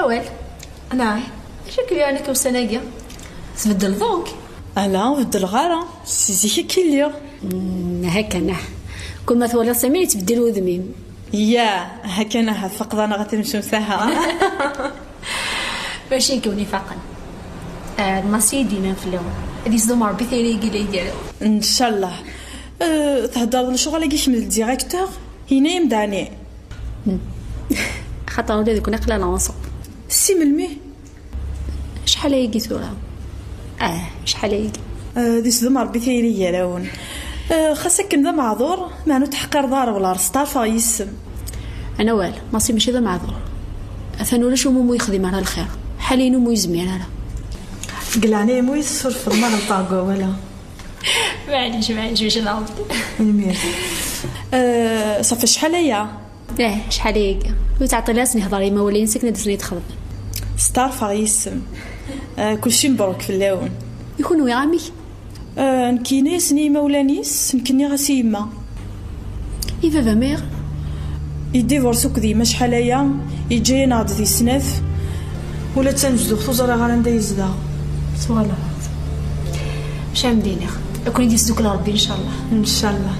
اوال. نعم. شكلي انا كوسناقيا تبدل دونك. لا نبدل غارة سيزيك كيليا. هكا نه كل ما تولى سمير تبدل وذميم. يا هكا نه فقدنا غتمشي مساها. ماشي نكوني فاقا المصري دينا في اللون هذه صدوم ربي ثاني يقول لي ان شاء الله. تهضر الشغل كيش من الديريكتور هنا يمداني خاطر ولا ذيك نقله لونسو سي ملمي شحال هيجي تورا شحال هيجي دي صدوم ربي ثاني يراون خاصك كندا معذور ما نتحقر دار ولا رستافا يسم. انا وال ماشي ماشي ذا معذور اثنو ولا شو مو يخدم على الخير حالين مو يزمين انا قلعني مو يصفر في المال الطاقه ولا معليش واش نعاود المير. صافي شحال هي؟ شحال هيك وتعطي لاس نهضر ما ولين سكنه دسني تخدم ستارفا يسم. كلشي مبروك في اللون يكون وي عامي. نكيني سني مولانيس نكني غاسي يما يفا مير يديفورسو كديما شحال هي يجي ناض دي سناف ولا تنجدو خصوصا غير عندها يزدا صوالح شام دينير كون يديس دوك ربي ان شاء الله ان شاء الله.